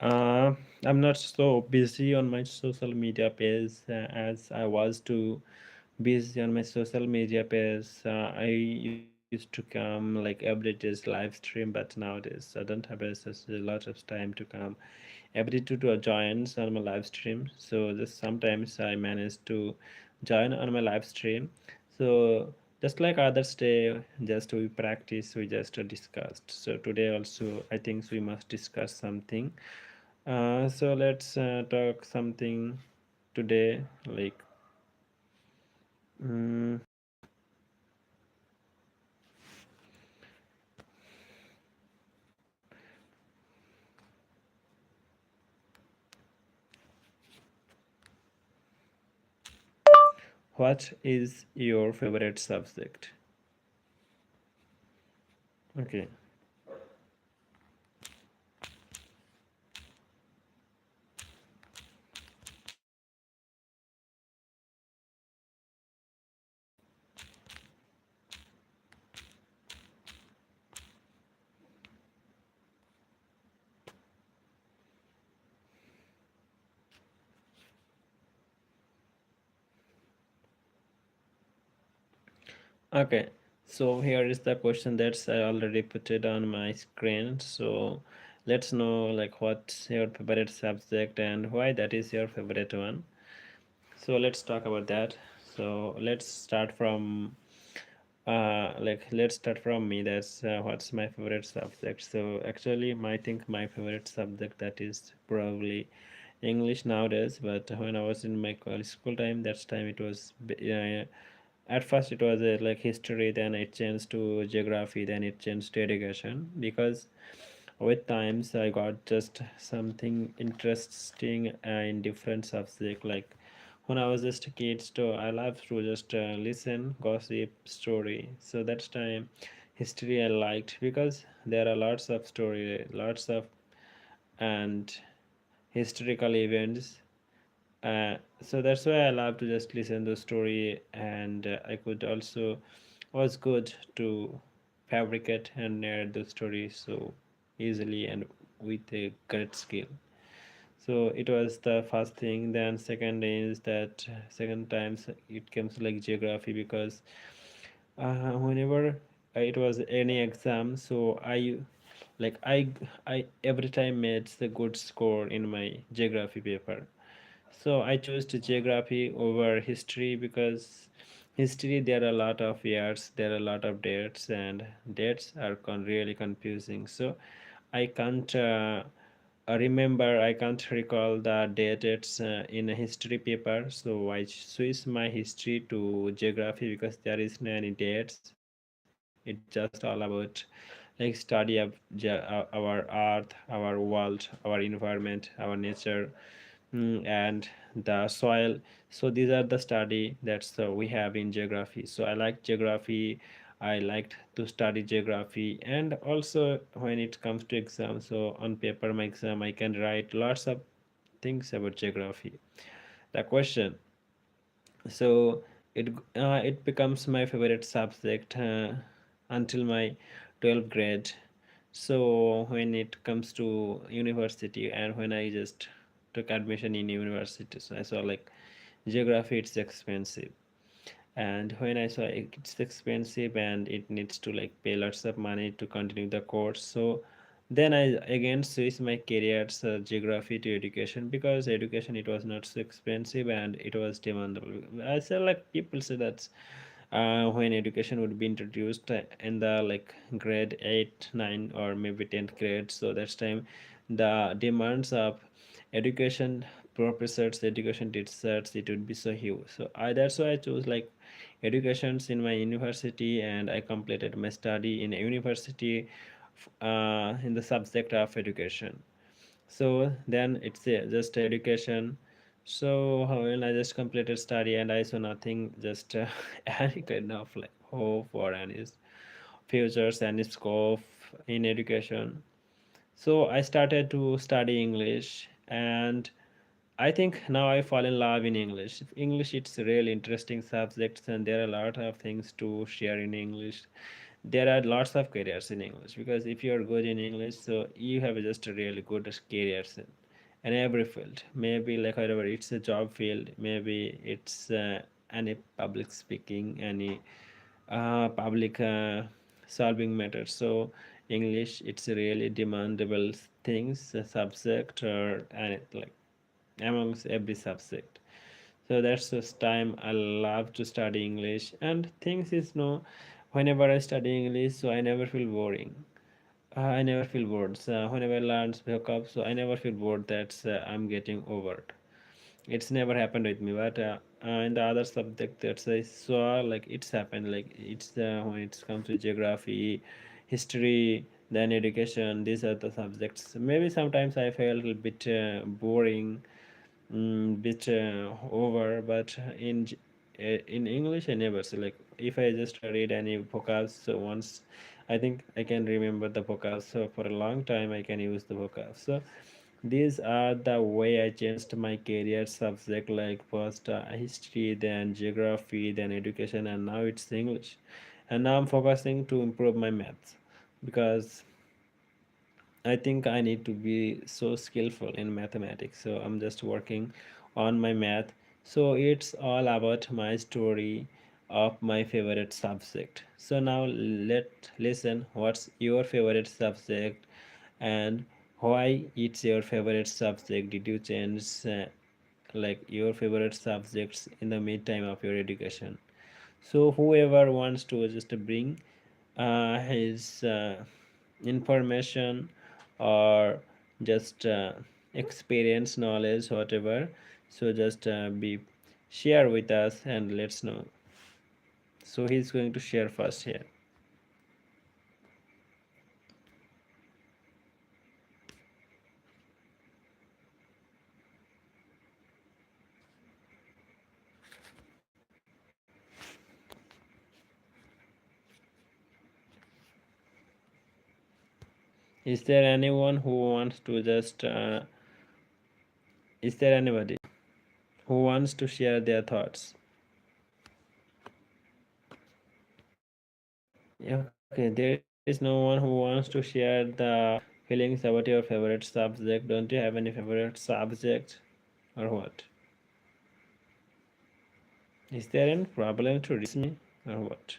Uh, I'm not so busy on my social media page as I was to busy on my social media page. I used to come like every day's live stream, but nowadays I don't have such a lot of time to come every two to join on my live stream. So just sometimes I manage to join on my live stream. So just like others day, just we practice, we just discussed. So today also I think we must discuss something. So let's talk something today like. mm what is your favorite subject? Okay. Okay, so here is the question that's I already put it on my screen. So let's know like what's your favorite subject and why that is your favorite one. So let's talk about that. So let's start from me. That's what's my favorite subject. So actually, I think my favorite subject that is probably English nowadays. But when I was in my college school time, that time it was at first it was like history, then it changed to geography, then it changed to education because with times I got just something interesting in different subject. Like when I was just a kid, so I love to just listen gossip story. So that's time history I liked because there are lots of story, lots of and historical events. So that's why I love to just listen to the story, and I could also was good to fabricate and narrate the story so easily and with a great skill. So it was the first thing. Then second is that second times it comes like geography because whenever it was any exam, so like I every time made the good score in my geography paper. So I chose to geography over history because history there are a lot of years, there are a lot of dates, and dates are really confusing. So I can't remember, I can't recall the dates in a history paper. So I switched my history to geography because there is no any dates. It's just all about like study of our earth, our world, our environment, our nature, and the soil. So these are the study that's we have in geography. So I like geography. I liked to study geography, and also when it comes to exam, so on paper my exam I can write lots of things about geography. The question, so it becomes my favorite subject until my 12th grade. So when it comes to university and when I just took admission in university, so I saw like geography it's expensive, and when I saw it's expensive and it needs to like pay lots of money to continue the course. So then I again switched my careers geography to education because education it was not so expensive and it was demandable. I said like people say that when education would be introduced in the like grade 8 9 or maybe 10th grade, so that's time the demands of education professors, education teachers, it would be so huge. So I that's why I chose like educations in my university, and I completed my study in a university in the subject of education. So then it's just education. So when I just completed study and I saw nothing, just any kind of like hope or any futures and scope in education. So I started to study English, and I think now I fall in love in English. English it's a really interesting subject, and there are a lot of things to share in English. there are lots of careers in English, because if you are good in English, so you have just a really good careers in every field. Maybe like whatever, it's a job field, maybe it's any public speaking, any public solving matters. So English, it's a really demandable things, a subject, or and like amongst every subject. So that's just time I love to study English. And things is no, whenever I study English, so I never feel boring. I never feel bored. So whenever I learn vocab, so I never feel bored that I'm getting over. It's never happened with me, but in the other subject that I saw, like it's happened. Like it's when it comes to geography, history, then education. These are the subjects. Maybe sometimes I felt a bit boring, bit over, but in English I never. So like if I just read any vocabs, so once I think I can remember the vocabs, so for a long time I can use the vocabs. So these are the way I changed my career subject, like first history, then geography, then education, and now it's English. And now I'm focusing to improve my maths, because I think I need to be so skillful in mathematics. So I'm just working on my math. So it's all about my story of my favorite subject. So now let listen what's your favorite subject, and why it's your favorite subject. Did you change like your favorite subjects in the meantime of your education? So whoever wants to just bring his information, or just experience, knowledge, whatever, so just be share with us and let's know. So he's going to share first here. Is there anyone who wants to just is there anybody who wants to share their thoughts? Okay, there is no one who wants to share the feelings about your favorite subject. Don't you have any favorite subject or what? Is there any problem to reach me or what?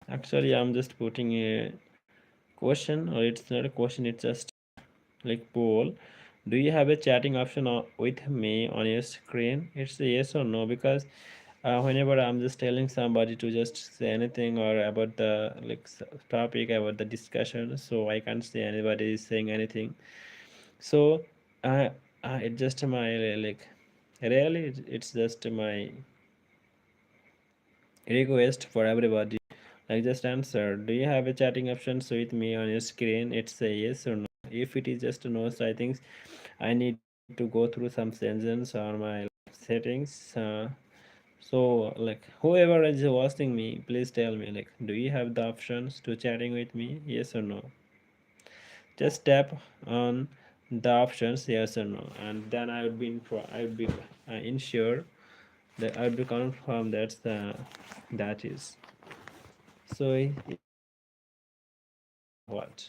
Actually, I'm just putting a question, or it's not a question, it's just like poll. Do you have a chatting option with me on your screen? It's a yes or no, because whenever I'm just telling somebody to just say anything or about the like topic about the discussion, so I can't see anybody is saying anything. So uh, it's just my like really it's just my request for everybody, like just answer, do you have a chatting options with me on your screen? It's a yes or no. If it is just a no, so I think I need to go through some settings on my settings. So like whoever is watching me, please tell me, like, do you have the options to chatting with me? Yes or no? Just tap on the options yes or no, and then I would be ensure that I would be confirmed that's the that is. So what?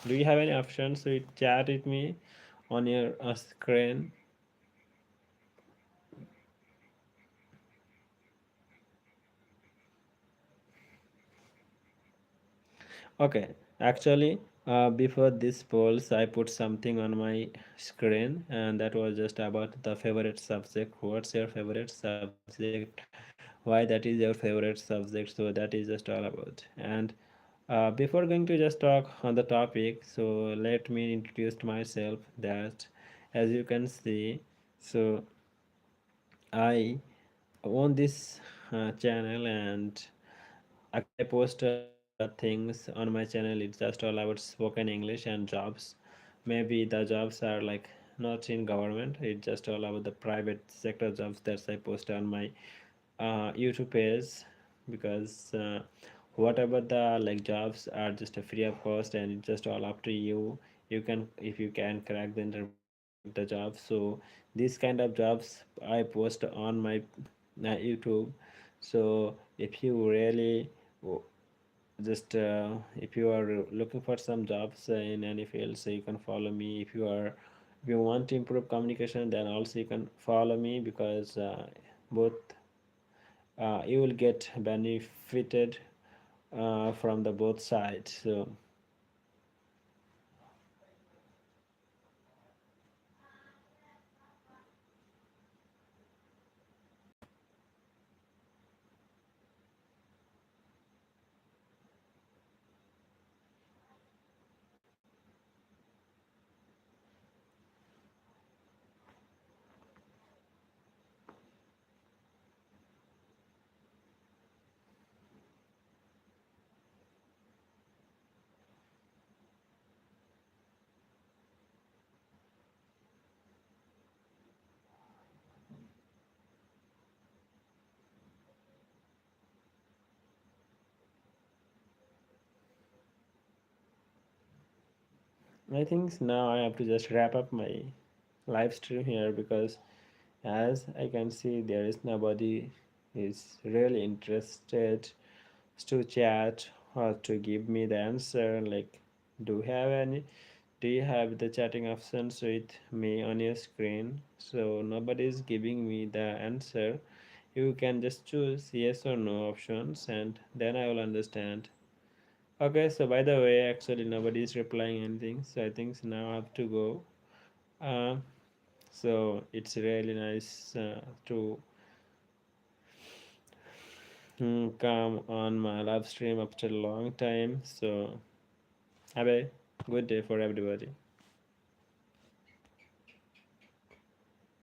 Do you have any options to chat with me on your screen? Okay, actually, before this polls, I put something on my screen, and that was just about the favorite subject. What's your favorite subject? Why that is your favorite subject? So that is just all about. And Before going to just talk on the topic, so let me introduce myself. That, as you can see, so I own this channel, and actually I post things on my channel. It's just all about spoken English and jobs. Maybe the jobs are like not in government. It's just all about the private sector jobs that I post on my YouTube page, because whatever the like jobs are just a free of cost, and it's just all up to you. You can, if you can crack the interview, you can get the job. So these kind of jobs I post on my YouTube. So if you really just if you are looking for some jobs in any field, so you can follow me. If you are, if you want to improve communication, then also you can follow me, because both you will get benefited from the both sides. So I think now I have to just wrap up my live stream here, because as I can see, there is nobody is really interested to chat or to give me the answer. Like, do you have any, do you have the chatting options with me on your screen? So nobody is giving me the answer. You can just choose yes or no options, and then I will understand. Okay, so by the way, actually nobody is replying anything, so I think now I have to go. uh, so it's really nice to come on my live stream after a long time. So have a good day for everybody.